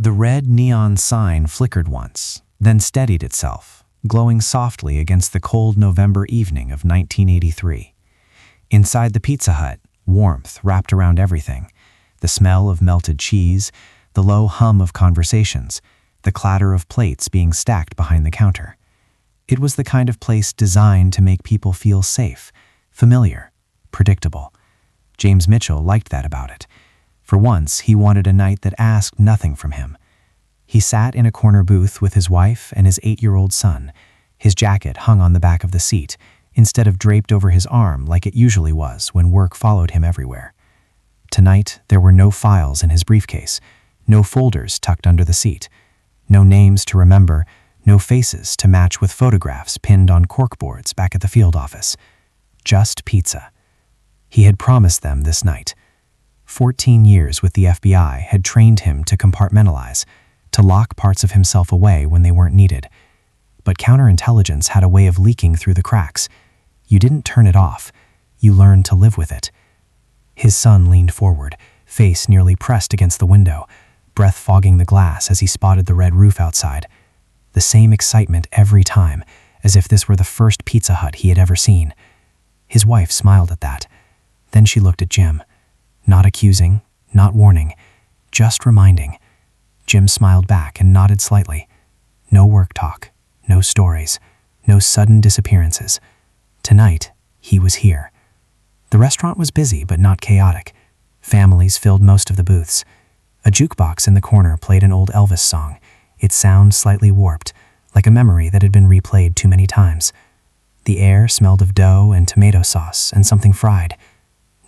The red neon sign flickered once, then steadied itself, glowing softly against the cold November evening of 1983. Inside the Pizza Hut, warmth wrapped around everything. The smell of melted cheese, the low hum of conversations, the clatter of plates being stacked behind the counter. It was the kind of place designed to make people feel safe, familiar, predictable. James Mitchell liked that about it. For once, he wanted a night that asked nothing from him. He sat in a corner booth with his wife and his 8-year-old son. His jacket hung on the back of the seat, instead of draped over his arm like it usually was when work followed him everywhere. Tonight, there were no files in his briefcase, no folders tucked under the seat, no names to remember, no faces to match with photographs pinned on corkboards back at the field office. Just pizza. He had promised them this night. 14 years with the FBI had trained him to compartmentalize, to lock parts of himself away when they weren't needed. But counterintelligence had a way of leaking through the cracks. You didn't turn it off. You learned to live with it. His son leaned forward, face nearly pressed against the window, breath fogging the glass as he spotted the red roof outside. The same excitement every time, as if this were the first Pizza Hut he had ever seen. His wife smiled at that. Then she looked at Jim. Not accusing, not warning, just reminding. Jim smiled back and nodded slightly. No work talk, no stories, no sudden disappearances. Tonight, he was here. The restaurant was busy but not chaotic. Families filled most of the booths. A jukebox in the corner played an old Elvis song, its sound slightly warped, like a memory that had been replayed too many times. The air smelled of dough and tomato sauce and something fried.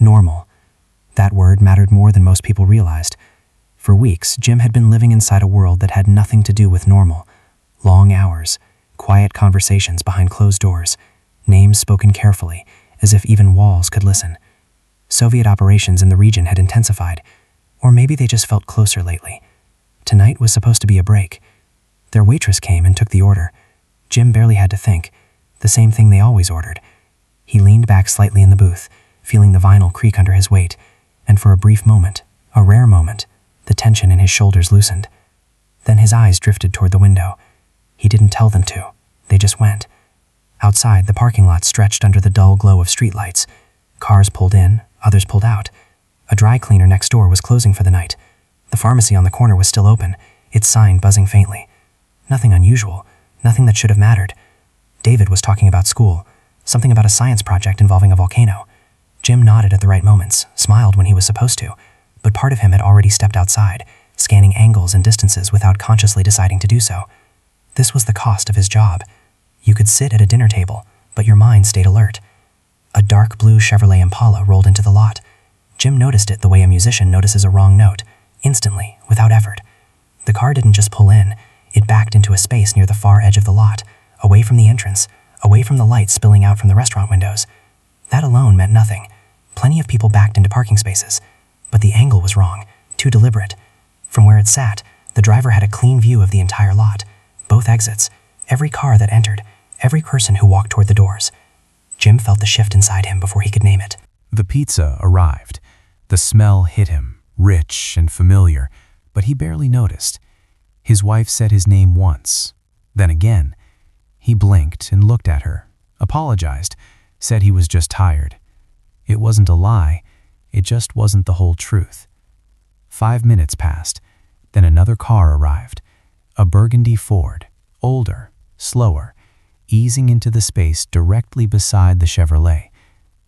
Normal. That word mattered more than most people realized. For weeks, Jim had been living inside a world that had nothing to do with normal. Long hours, quiet conversations behind closed doors, names spoken carefully, as if even walls could listen. Soviet operations in the region had intensified, or maybe they just felt closer lately. Tonight was supposed to be a break. Their waitress came and took the order. Jim barely had to think, the same thing they always ordered. He leaned back slightly in the booth, feeling the vinyl creak under his weight, and for a brief moment, a rare moment, the tension in his shoulders loosened. Then his eyes drifted toward the window. He didn't tell them to. They just went. Outside, the parking lot stretched under the dull glow of streetlights. Cars pulled in, others pulled out. A dry cleaner next door was closing for the night. The pharmacy on the corner was still open, its sign buzzing faintly. Nothing unusual, nothing that should have mattered. David was talking about school, something about a science project involving a volcano. Jim nodded at the right moments, smiled when he was supposed to, but part of him had already stepped outside, scanning angles and distances without consciously deciding to do so. This was the cost of his job. You could sit at a dinner table, but your mind stayed alert. A dark blue Chevrolet Impala rolled into the lot. Jim noticed it the way a musician notices a wrong note, instantly, without effort. The car didn't just pull in, it backed into a space near the far edge of the lot, away from the entrance, away from the light spilling out from the restaurant windows. That alone meant nothing. Plenty of people backed into parking spaces, but the angle was wrong, too deliberate. From where it sat, the driver had a clean view of the entire lot, both exits, every car that entered, every person who walked toward the doors. Jim felt the shift inside him before he could name it. The pizza arrived. The smell hit him, rich and familiar, but he barely noticed. His wife said his name once, then again. He blinked and looked at her, apologized, said he was just tired. It wasn't a lie, it just wasn't the whole truth. 5 minutes passed, then another car arrived. A burgundy Ford, older, slower, easing into the space directly beside the Chevrolet.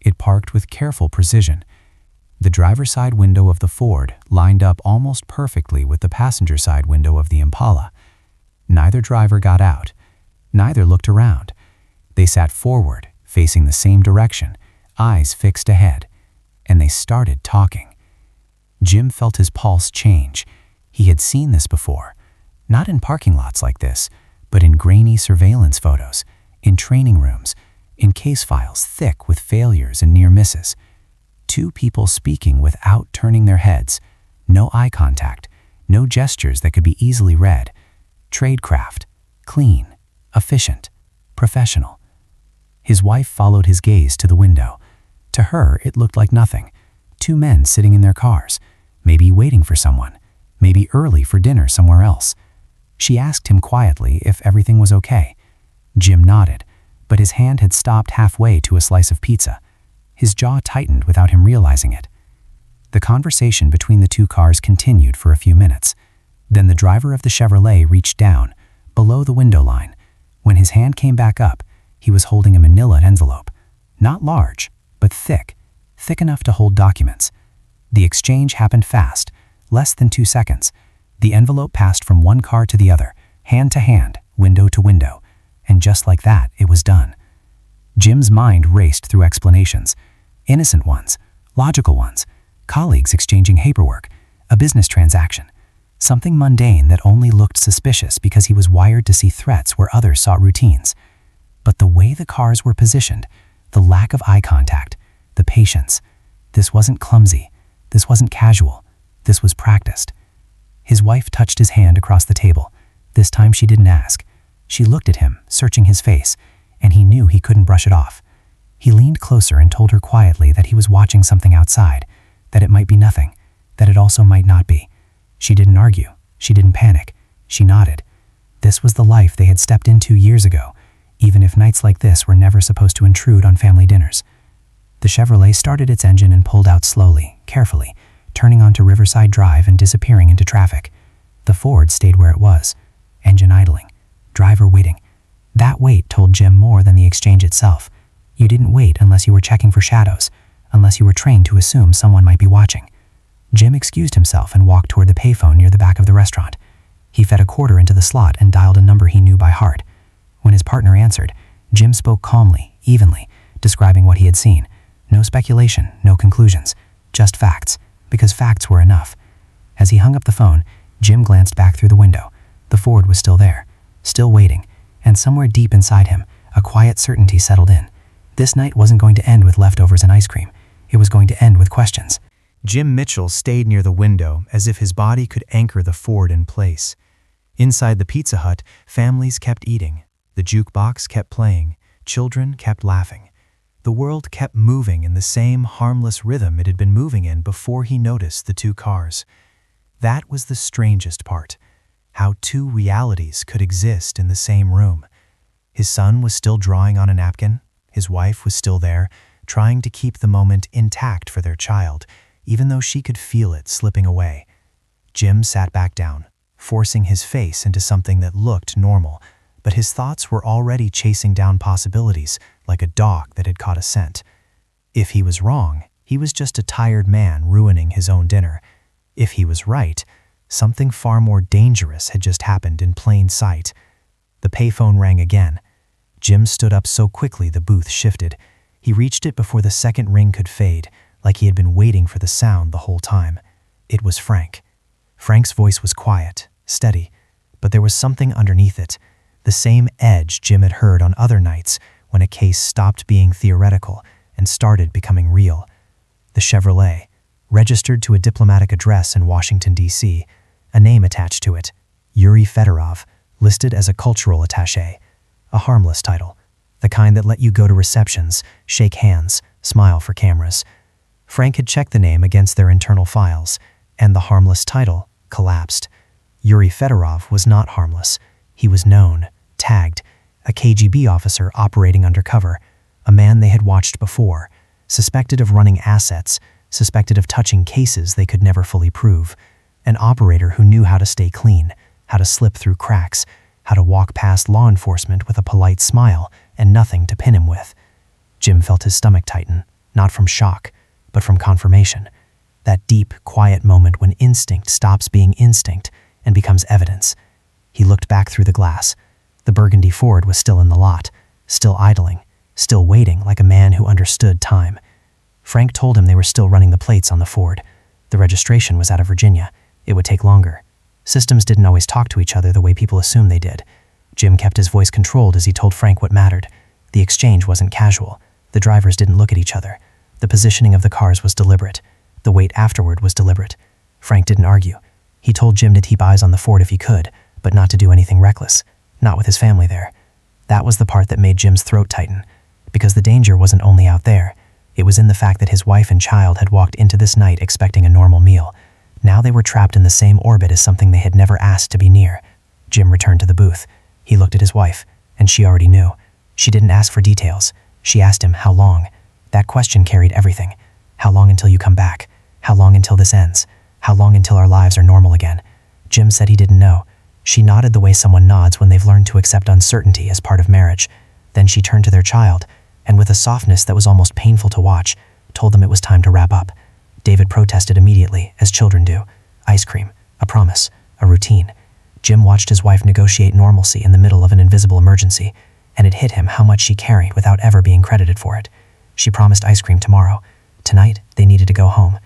It parked with careful precision. The driver's side window of the Ford lined up almost perfectly with the passenger side window of the Impala. Neither driver got out. Neither looked around. They sat forward, facing the same direction, eyes fixed ahead, and they started talking. Jim felt his pulse change. He had seen this before, not in parking lots like this, but in grainy surveillance photos, in training rooms, in case files thick with failures and near misses. Two people speaking without turning their heads, no eye contact, no gestures that could be easily read. Tradecraft, clean, efficient, professional. His wife followed his gaze to the window. To her, it looked like nothing. Two men sitting in their cars, maybe waiting for someone, maybe early for dinner somewhere else. She asked him quietly if everything was okay. Jim nodded, but his hand had stopped halfway to a slice of pizza. His jaw tightened without him realizing it. The conversation between the two cars continued for a few minutes. Then the driver of the Chevrolet reached down, below the window line. When his hand came back up, he was holding a manila envelope. Not large, but thick enough to hold documents. The exchange happened fast, less than 2 seconds. The envelope passed from one car to the other, hand to hand, window to window, and just like that, it was done. Jim's mind raced through explanations. Innocent ones, logical ones, colleagues exchanging paperwork, a business transaction. Something mundane that only looked suspicious because he was wired to see threats where others saw routines. But the way the cars were positioned, the lack of eye contact, the patience, this wasn't clumsy, this wasn't casual, this was practiced. His wife touched his hand across the table. This time she didn't ask. She looked at him, searching his face, and he knew he couldn't brush it off. He leaned closer and told her quietly that he was watching something outside, that it might be nothing, that it also might not be. She didn't argue. She didn't panic. She nodded. This was the life they had stepped into years ago, even if nights like this were never supposed to intrude on family dinners. The Chevrolet started its engine and pulled out slowly, carefully, turning onto Riverside Drive and disappearing into traffic. The Ford stayed where it was, engine idling, driver waiting. That wait told Jim more than the exchange itself. You didn't wait unless you were checking for shadows, unless you were trained to assume someone might be watching. Jim excused himself and walked toward the payphone near the back of the restaurant. He fed a quarter into the slot and dialed a number he knew by heart. When his partner answered, Jim spoke calmly, evenly, describing what he had seen. No speculation, no conclusions, just facts, because facts were enough. As he hung up the phone, Jim glanced back through the window. The Ford was still there, still waiting, and somewhere deep inside him, a quiet certainty settled in. This night wasn't going to end with leftovers and ice cream. It was going to end with questions. Jim Mitchell stayed near the window as if his body could anchor the Ford in place. Inside the Pizza Hut, families kept eating. The jukebox kept playing. Children kept laughing. The world kept moving in the same harmless rhythm it had been moving in before he noticed the two cars. That was the strangest part, how two realities could exist in the same room. His son was still drawing on a napkin. His wife was still there, trying to keep the moment intact for their child, even though she could feel it slipping away. Jim sat back down, forcing his face into something that looked normal, but his thoughts were already chasing down possibilities like a dog that had caught a scent. If he was wrong, he was just a tired man ruining his own dinner. If he was right, something far more dangerous had just happened in plain sight. The payphone rang again. Jim stood up so quickly the booth shifted. He reached it before the second ring could fade, like he had been waiting for the sound the whole time. It was Frank. Frank's voice was quiet, steady, but there was something underneath it, the same edge Jim had heard on other nights when a case stopped being theoretical and started becoming real. The Chevrolet, registered to a diplomatic address in Washington, D.C., a name attached to it, Yuri Fedorov, listed as a cultural attaché, a harmless title, the kind that let you go to receptions, shake hands, smile for cameras. Frank had checked the name against their internal files, and the harmless title collapsed. Yuri Fedorov was not harmless. He was known, tagged, a KGB officer operating undercover, a man they had watched before, suspected of running assets, suspected of touching cases they could never fully prove, an operator who knew how to stay clean, how to slip through cracks, how to walk past law enforcement with a polite smile and nothing to pin him with. Jim felt his stomach tighten, not from shock, but from confirmation. That deep, quiet moment when instinct stops being instinct and becomes evidence. He looked back through the glass. The burgundy Ford was still in the lot, still idling, still waiting like a man who understood time. Frank told him they were still running the plates on the Ford. The registration was out of Virginia. It would take longer. Systems didn't always talk to each other the way people assumed they did. Jim kept his voice controlled as he told Frank what mattered. The exchange wasn't casual. The drivers didn't look at each other. The positioning of the cars was deliberate. The wait afterward was deliberate. Frank didn't argue. He told Jim to keep eyes on the Ford if he could, but not to do anything reckless, not with his family there. That was the part that made Jim's throat tighten, because the danger wasn't only out there. It was in the fact that his wife and child had walked into this night expecting a normal meal, Now they were trapped in the same orbit as something they had never asked to be near. Jim returned to the booth. He looked at his wife, and she already knew. She didn't ask for details. She asked him, how long? That question carried everything. How long until you come back? How long until this ends? How long until our lives are normal again? Jim said he didn't know. She nodded the way someone nods when they've learned to accept uncertainty as part of marriage. Then she turned to their child, and with a softness that was almost painful to watch, told them it was time to wrap up. David protested immediately, as children do. Ice cream, a promise, a routine. Jim watched his wife negotiate normalcy in the middle of an invisible emergency, and it hit him how much she carried without ever being credited for it. She promised ice cream tomorrow. Tonight, they needed to go home.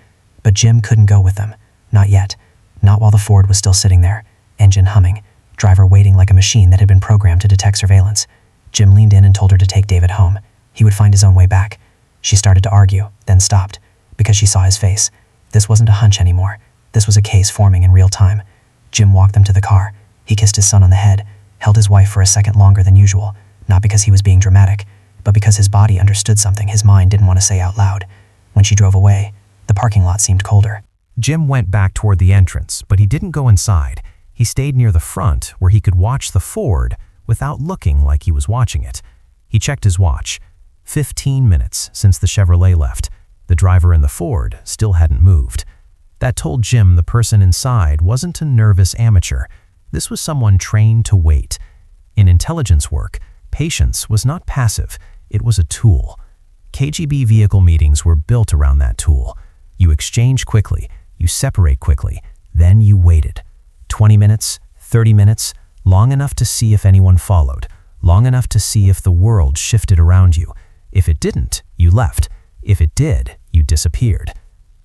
But Jim couldn't go with them. Not yet. Not while the Ford was still sitting there, engine humming, driver waiting like a machine that had been programmed to detect surveillance. Jim leaned in and told her to take David home. He would find his own way back. She started to argue, then stopped, because she saw his face. This wasn't a hunch anymore. This was a case forming in real time. Jim walked them to the car. He kissed his son on the head, held his wife for a second longer than usual, not because he was being dramatic, but because his body understood something his mind didn't want to say out loud. When she drove away, the parking lot seemed colder. Jim went back toward the entrance, but he didn't go inside. He stayed near the front where he could watch the Ford without looking like he was watching it. He checked his watch. 15 minutes since the Chevrolet left. The driver in the Ford still hadn't moved. That told Jim the person inside wasn't a nervous amateur. This was someone trained to wait. In intelligence work, patience was not passive, it was a tool. KGB vehicle meetings were built around that tool. You exchange quickly, you separate quickly, then you waited. 20 minutes, 30 minutes, long enough to see if anyone followed, long enough to see if the world shifted around you. If it didn't, you left. If it did, you disappeared.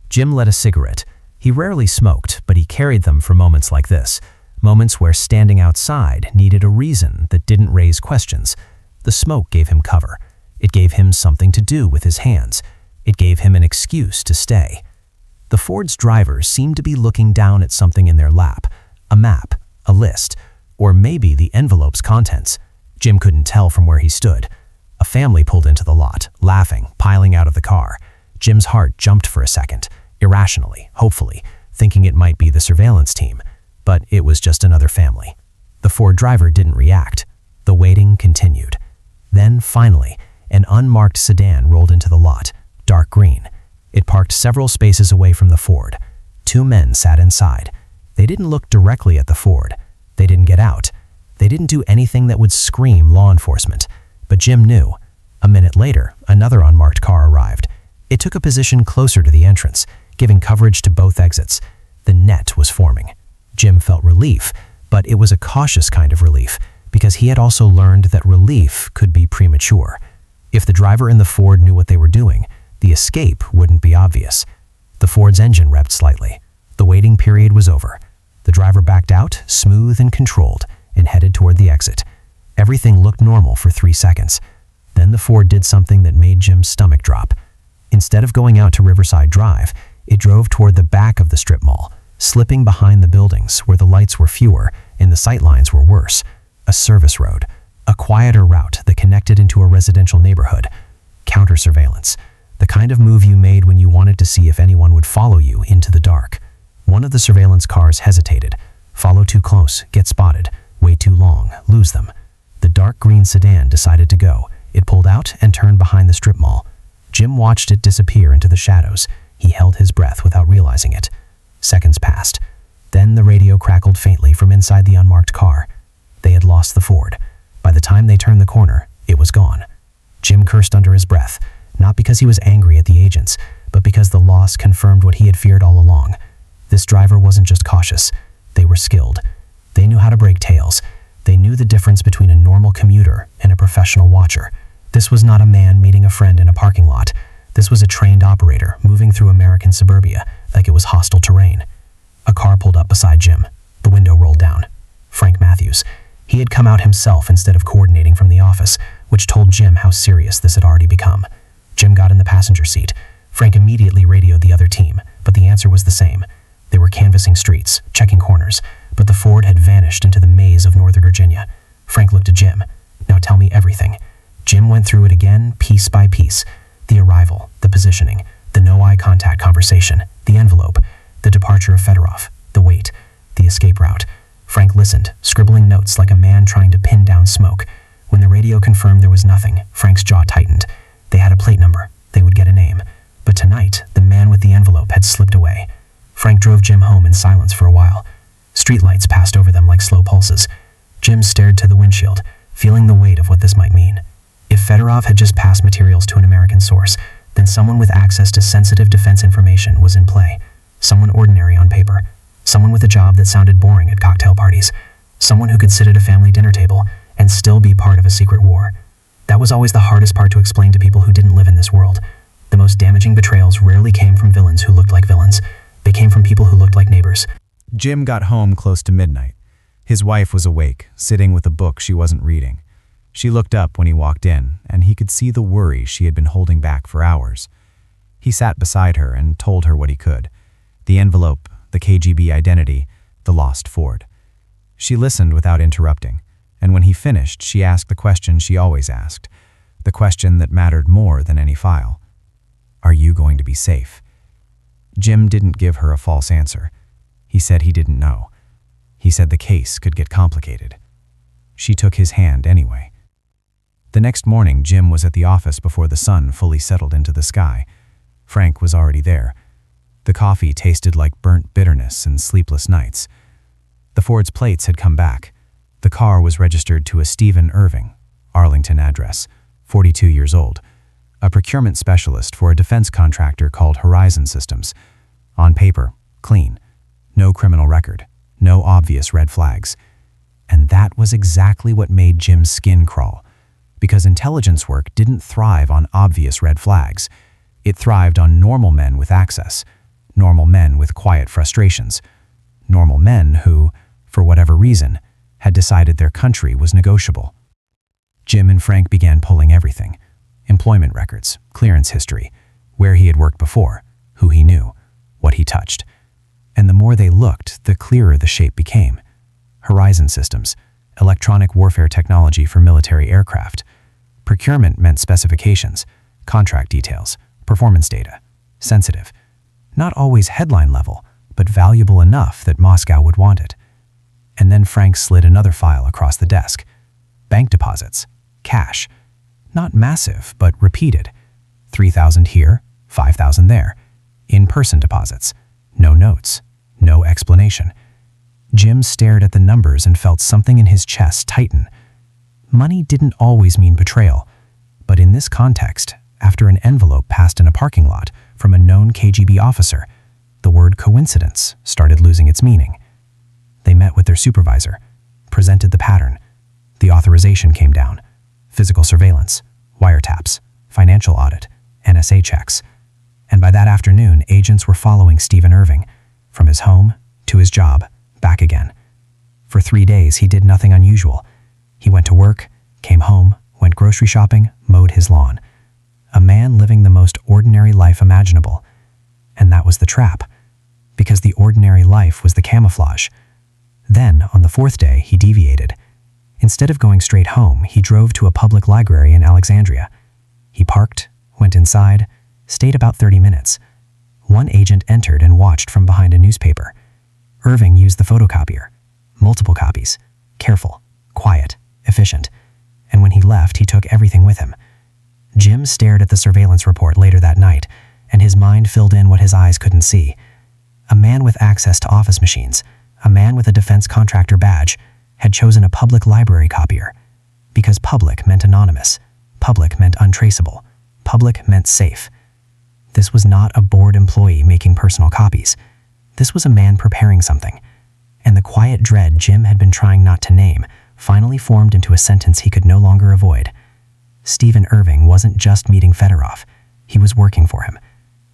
Jim lit a cigarette. He rarely smoked, but he carried them for moments like this. Moments where standing outside needed a reason that didn't raise questions. The smoke gave him cover. It gave him something to do with his hands. It gave him an excuse to stay. The Ford's drivers seemed to be looking down at something in their lap. A map, a list, or maybe the envelope's contents. Jim couldn't tell from where he stood. A family pulled into the lot, laughing, piling out of the car. Jim's heart jumped for a second, irrationally, hopefully, thinking it might be the surveillance team. But it was just another family. The Ford driver didn't react. The waiting continued. Then, finally, an unmarked sedan rolled into the lot, dark green. It parked several spaces away from the Ford. 2 men sat inside. They didn't look directly at the Ford. They didn't get out. They didn't do anything that would scream law enforcement. But Jim knew. A minute later, another unmarked car arrived. It took a position closer to the entrance, giving coverage to both exits. The net was forming. Jim felt relief, but it was a cautious kind of relief, because he had also learned that relief could be premature. If the driver in the Ford knew what they were doing, the escape wouldn't be obvious. The Ford's engine revved slightly. The waiting period was over. The driver backed out, smooth and controlled, and headed toward the exit. Everything looked normal for 3 seconds. Then the Ford did something that made Jim's stomach drop. Instead of going out to Riverside Drive, it drove toward the back of the strip mall, slipping behind the buildings where the lights were fewer and the sightlines were worse. A service road, a quieter route that connected into a residential neighborhood. Counter-surveillance, the kind of move you made when you wanted to see if anyone would follow you into the dark. One of the surveillance cars hesitated. Follow too close, get spotted. Wait too long, lose them. The dark green sedan decided to go. It pulled out and turned behind the strip mall. Jim watched it disappear into the shadows. He held his breath without realizing it. Seconds passed. Then the radio crackled faintly from inside the unmarked car. They had lost the Ford. By the time they turned the corner, it was gone. Jim cursed under his breath, not because he was angry at the agents, but because the loss confirmed what he had feared all along. This driver wasn't just cautious. They were skilled. They knew how to break tails. They knew the difference between a normal commuter and a professional watcher. This was not a man meeting a friend in a parking lot. This was a trained operator moving through American suburbia like it was hostile terrain. A car pulled up beside Jim. The window rolled down. Frank Matthews. He had come out himself instead of coordinating from the office, which told Jim how serious this had already become. Jim got in the passenger seat. Frank immediately radioed the other team, but the answer was the same. They were canvassing streets, checking corners, but the Ford had vanished into the maze of Northern Virginia. Frank looked at Jim. Now tell me everything. Jim went through it again, piece by piece. The arrival, the positioning, the no eye contact conversation, the envelope. The departure of Fedorov, the wait, the escape route. Frank listened, scribbling notes like a man trying to pin down smoke. When the radio confirmed there was nothing, Frank's jaw tightened. They had a plate number. They would get a name. But tonight, the man with the envelope had slipped away. Frank drove Jim home in silence for a while. Streetlights passed over them like slow pulses. Jim stared to the windshield, feeling the weight of what this might mean. If Fedorov had just passed materials to an American source, then someone with access to sensitive defense information was in play. Someone ordinary on paper. Someone with a job that sounded boring at cocktail parties. Someone who could sit at a family dinner table and still be part of a secret war. That was always the hardest part to explain to people who didn't live in this world. The most damaging betrayals rarely came from villains who looked like villains. They came from people who looked like neighbors. Jim got home close to midnight. His wife was awake, sitting with a book she wasn't reading. She looked up when he walked in, and he could see the worry she had been holding back for hours. He sat beside her and told her what he could. The envelope, the KGB identity, the lost Ford. She listened without interrupting, and when he finished, she asked the question she always asked, the question that mattered more than any file. Are you going to be safe? Jim didn't give her a false answer. He said he didn't know. He said the case could get complicated. She took his hand anyway. The next morning, Jim was at the office before the sun fully settled into the sky. Frank was already there. The coffee tasted like burnt bitterness and sleepless nights. The Ford's plates had come back. The car was registered to a Stephen Irving, Arlington address, 42 years old, a procurement specialist for a defense contractor called Horizon Systems. On paper, clean. No criminal record. No obvious red flags. And that was exactly what made Jim's skin crawl. Because intelligence work didn't thrive on obvious red flags. It thrived on normal men with access. Normal men with quiet frustrations. Normal men who, for whatever reason, had decided their country was negotiable. Jim and Frank began pulling everything. Employment records, clearance history, where he had worked before, who he knew, what he touched. And the more they looked, the clearer the shape became. Horizon Systems, electronic warfare technology for military aircraft. Procurement meant specifications, contract details, performance data. Sensitive. Not always headline level, but valuable enough that Moscow would want it. And then Frank slid another file across the desk. Bank deposits. Cash. Not massive, but repeated. 3,000 here, 5,000 there. In-person deposits. No notes. No explanation. Jim stared at the numbers and felt something in his chest tighten. Money didn't always mean betrayal, but in this context, after an envelope passed in a parking lot from a known KGB officer, the word coincidence started losing its meaning. They met with their supervisor, presented the pattern. The authorization came down. Physical surveillance, wiretaps, financial audit, NSA checks. And by that afternoon, agents were following Stephen Irving, from his home to his job, back again. For 3 days, he did nothing unusual. He went to work, came home, went grocery shopping, mowed his lawn. A man living the most ordinary life imaginable. And that was the trap, because the ordinary life was the camouflage. Then, on the 4th day, he deviated. Instead of going straight home, he drove to a public library in Alexandria. He parked, went inside, stayed about 30 minutes. One agent entered and watched from behind a newspaper. Irving used the photocopier. Multiple copies. Careful, quiet, efficient. And when he left, he took everything with him. Jim stared at the surveillance report later that night, and his mind filled in what his eyes couldn't see. A man with access to office machines, a man with a defense contractor badge, had chosen a public library copier. Because public meant anonymous. Public meant untraceable. Public meant safe. This was not a bored employee making personal copies. This was a man preparing something. And the quiet dread Jim had been trying not to name finally formed into a sentence he could no longer avoid. Stephen Irving wasn't just meeting Fedorov. He was working for him.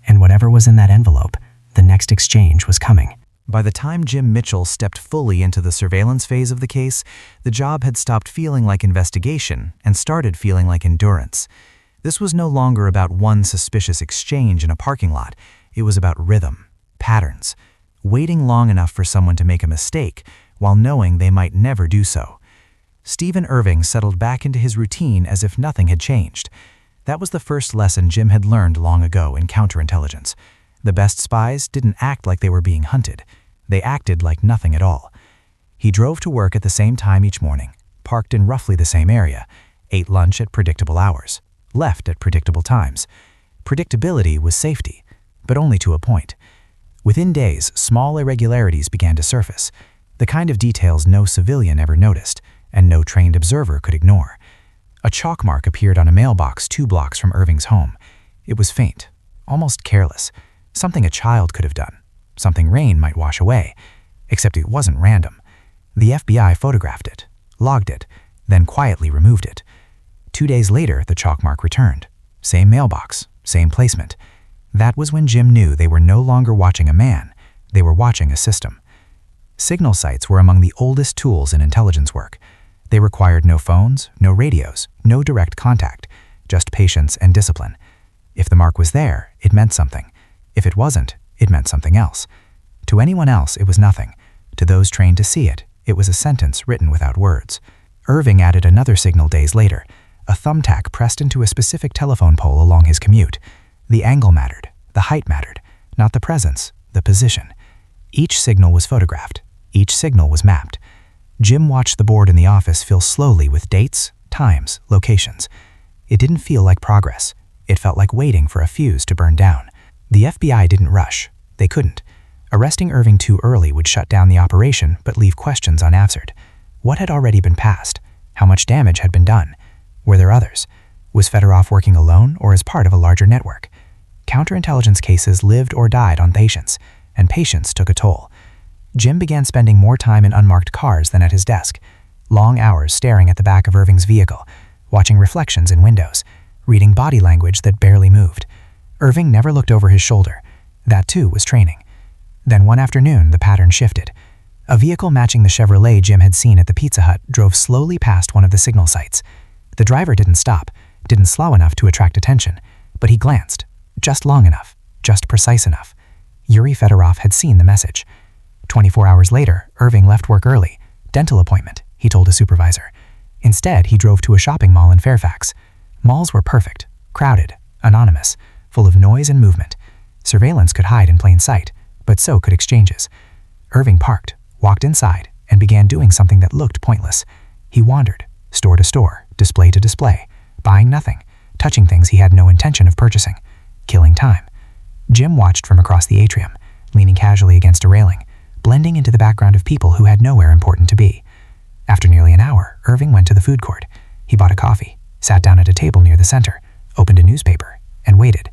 And whatever was in that envelope, the next exchange was coming. By the time Jim Mitchell stepped fully into the surveillance phase of the case, the job had stopped feeling like investigation and started feeling like endurance. This was no longer about one suspicious exchange in a parking lot. It was about rhythm, patterns, waiting long enough for someone to make a mistake while knowing they might never do so. Stephen Irving settled back into his routine as if nothing had changed. That was the first lesson Jim had learned long ago in counterintelligence. The best spies didn't act like they were being hunted. They acted like nothing at all. He drove to work at the same time each morning, parked in roughly the same area, ate lunch at predictable hours, left at predictable times. Predictability was safety, but only to a point. Within days, small irregularities began to surface, the kind of details no civilian ever noticed, and no trained observer could ignore. A chalk mark appeared on a mailbox 2 blocks from Irving's home. It was faint, almost careless, something a child could have done, something rain might wash away, except it wasn't random. The FBI photographed it, logged it, then quietly removed it. 2 days later, the chalk mark returned. Same mailbox, same placement. That was when Jim knew they were no longer watching a man, they were watching a system. Signal sites were among the oldest tools in intelligence work. They required no phones, no radios, no direct contact, just patience and discipline. If the mark was there, it meant something. If it wasn't, it meant something else. To anyone else, it was nothing. To those trained to see it, it was a sentence written without words. Irving added another signal days later, a thumbtack pressed into a specific telephone pole along his commute. The angle mattered, the height mattered, not the presence, the position. Each signal was photographed. Each signal was mapped. Jim watched the board in the office fill slowly with dates, times, locations. It didn't feel like progress. It felt like waiting for a fuse to burn down. The FBI didn't rush. They couldn't. Arresting Irving too early would shut down the operation but leave questions unanswered. What had already been passed? How much damage had been done? Were there others? Was Fedorov working alone or as part of a larger network? Counterintelligence cases lived or died on patience, and patience took a toll. Jim began spending more time in unmarked cars than at his desk, long hours staring at the back of Irving's vehicle, watching reflections in windows, reading body language that barely moved. Irving never looked over his shoulder. That too was training. Then one afternoon, the pattern shifted. A vehicle matching the Chevrolet Jim had seen at the Pizza Hut drove slowly past one of the signal sites. The driver didn't stop, didn't slow enough to attract attention, but he glanced, just long enough, just precise enough. Yuri Fedorov had seen the message. 24 hours later, Irving left work early. Dental appointment, he told a supervisor. Instead, he drove to a shopping mall in Fairfax. Malls were perfect, crowded, anonymous, full of noise and movement. Surveillance could hide in plain sight, but so could exchanges. Irving parked, walked inside, and began doing something that looked pointless. He wandered, store to store, display to display, buying nothing, touching things he had no intention of purchasing, killing time. Jim watched from across the atrium, leaning casually against a railing, blending into the background of people who had nowhere important to be. After nearly an hour, Irving went to the food court. He bought a coffee, sat down at a table near the center, opened a newspaper, and waited.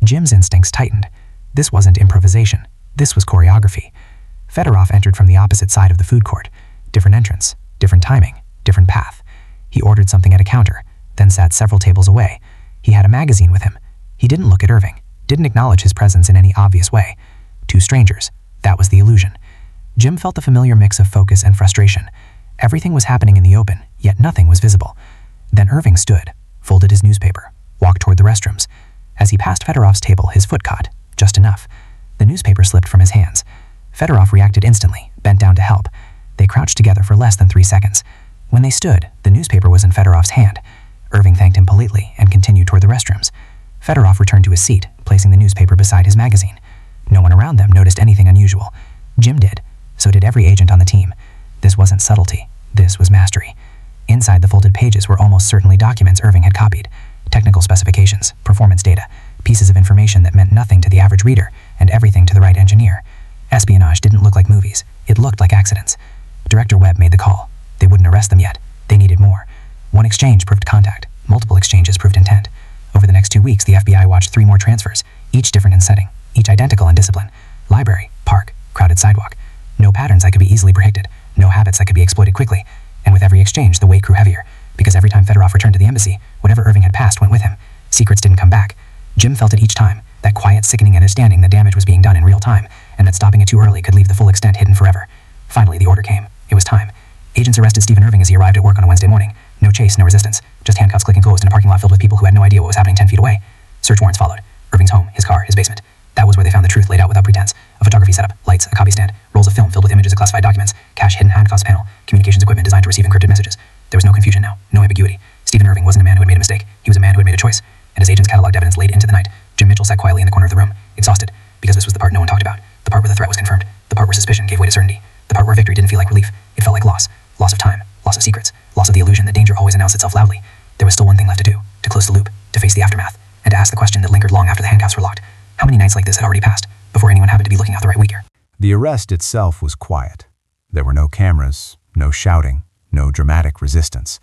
Jim's instincts tightened. This wasn't improvisation. This was choreography. Fedorov entered from the opposite side of the food court. Different entrance, different timing, different path. He ordered something at a counter, then sat several tables away. He had a magazine with him. He didn't look at Irving, didn't acknowledge his presence in any obvious way. 2 strangers. That was the illusion. Jim felt the familiar mix of focus and frustration. Everything was happening in the open, yet nothing was visible. Then Irving stood, folded his newspaper, walked toward the restrooms. As he passed Fedorov's table, his foot caught, just enough. The newspaper slipped from his hands. Fedorov reacted instantly, bent down to help. They crouched together for less than 3 seconds. When they stood, the newspaper was in Fedorov's hand. Irving thanked him politely and continued toward the restrooms. Fedorov returned to his seat, placing the newspaper beside his magazine. No one around them noticed anything unusual. Jim did. So did every agent on the team. This wasn't subtlety. This was mastery. Inside the folded pages were almost certainly documents Irving had copied. Technical specifications, performance data, pieces of information that meant nothing to the average reader and everything to the right engineer. Espionage didn't look like movies. It looked like accidents. Director Webb made the call. They wouldn't arrest them yet. They needed more. One exchange proved contact. Multiple exchanges proved intent. Over the next 2 weeks, the FBI watched 3 more transfers, each different in setting, each identical in discipline. Library, park, crowded sidewalk. No patterns that could be easily predicted. No habits that could be exploited quickly. And with every exchange, the weight grew heavier, because every time Fedorov returned to the embassy, whatever Irving had passed went with him. Secrets didn't come back. Jim felt it each time, that quiet, sickening understanding that damage was being done in real time, and that stopping it too early could leave the full extent hidden forever. Finally, the order came. It was time. Agents arrested Stephen Irving as he arrived at work on a Wednesday morning. No chase, no resistance. Just handcuffs clicking closed in a parking lot filled with people who had no idea what was happening 10 feet away. Search warrants followed. Irving's home, his car, his basement. That was where they found the truth laid out without pretense. A photography setup, lights, a copy stand, rolls of film filled with images of classified documents, cache hidden handcuffs panel, communications equipment designed to receive encrypted messages. There was no confusion now, no ambiguity. Stephen Irving wasn't a man who had made a mistake. He was a man who had made a choice. And as agents cataloged evidence late into the night, Jim Mitchell sat quietly in the corner of the room, exhausted. because this was the part no one talked about, the part where the threat was confirmed, the part where suspicion gave way to certainty, the part where victory didn't feel like relief, it felt like loss. Loss of time, loss of secrets, loss of the illusion that danger always announced itself loudly. There was still one thing left to do, to close the loop, to face the aftermath, and to ask the question that lingered long after the handcuffs were locked. How many nights like this had already passed, before anyone happened to be looking out the right week? The arrest itself was quiet. There were no cameras, no shouting, no dramatic resistance.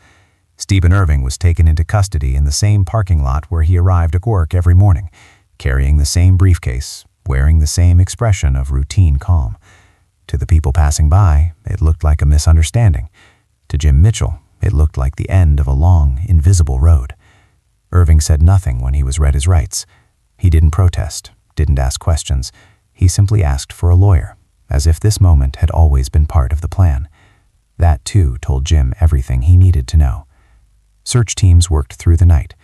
Stephen Irving was taken into custody in the same parking lot where he arrived at work every morning, carrying the same briefcase, wearing the same expression of routine calm. To the people passing by, it looked like a misunderstanding. To Jim Mitchell, it looked like the end of a long, invisible road. Irving said nothing when he was read his rights. He didn't protest, didn't ask questions. He simply asked for a lawyer, as if this moment had always been part of the plan. That, too, told Jim everything he needed to know. Search teams worked through the night.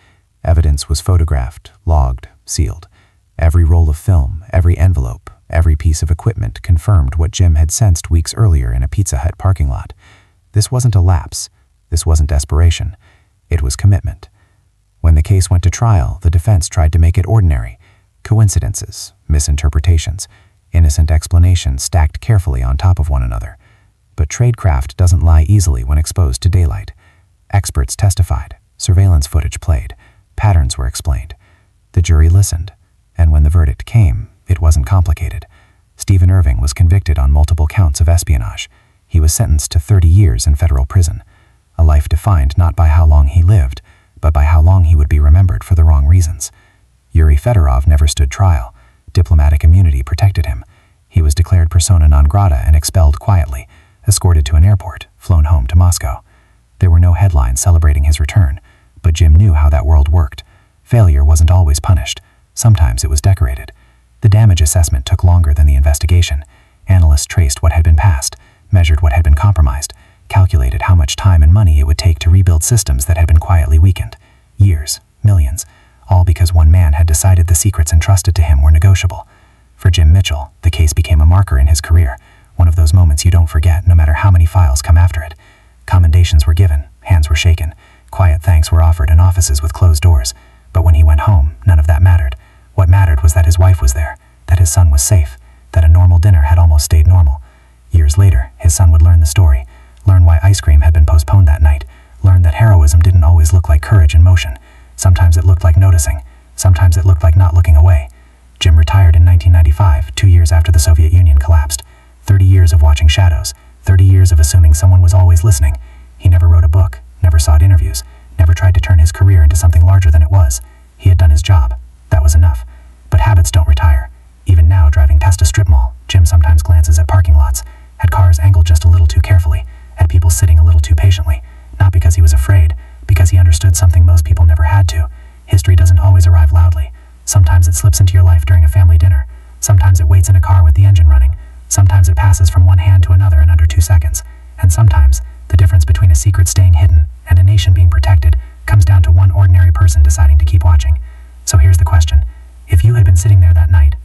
Evidence was photographed, logged, sealed. Every roll of film, every envelope, every piece of equipment confirmed what Jim had sensed weeks earlier in a Pizza Hut parking lot. This wasn't a lapse. This wasn't desperation. It was commitment. When the case went to trial, the defense tried to make it ordinary. Coincidences, misinterpretations, innocent explanations stacked carefully on top of one another. But tradecraft doesn't lie easily when exposed to daylight. Experts testified, surveillance footage played, patterns were explained. The jury listened, and when the verdict came, it wasn't complicated. Stephen Irving was convicted on multiple counts of espionage. He was sentenced to 30 years in federal prison, a life defined not by how long he lived, but by how long he would be remembered for the wrong reasons. Yuri Fedorov never stood trial. Diplomatic immunity protected him. He was declared persona non grata and expelled quietly, escorted to an airport, flown home to Moscow. There were no headlines celebrating his return, but Jim knew how that world worked. Failure wasn't always punished. Sometimes it was decorated. The damage assessment took longer than the investigation. Analysts traced what had been passed, measured what had been compromised, calculated how much time and money it would take to rebuild systems that had been quietly weakened. Years, millions, all because one man had decided the secrets entrusted to him were negotiable. For Jim Mitchell, the case became a marker in his career, one of those moments you don't forget no matter how many files come after it. Commendations were given, hands were shaken, quiet thanks were offered in offices with closed doors. But when he went home, none of that mattered. What mattered was that his wife was there, that his son was safe, that a normal dinner had almost stayed normal. Years later, his son would learn the story, learn why ice cream had been postponed that night, learn that heroism didn't always look like courage in motion. Sometimes it looked like noticing, sometimes it looked like not looking away. Jim retired in 1995, 2 years after the Soviet Union collapsed. 30 years of watching shadows, 30 years of assuming someone was always listening. He never wrote a book, never sought interviews, never tried to turn his career into something larger than it was. He had done his job. That was enough. But habits don't retire. Even now, driving past a strip mall, Jim sometimes glances at parking lots, at cars angled just a little too carefully, at people sitting a little too patiently, not because he was afraid, because he understood something most people never had to. History doesn't always arrive loudly. Sometimes it slips into your life during a family dinner. Sometimes it waits in a car with the engine running. Sometimes it passes from one hand to another in under 2 seconds. And sometimes, the difference between a secret staying hidden and a nation being protected comes down to one ordinary person deciding to keep watching. So here's the question. If you had been sitting there that night,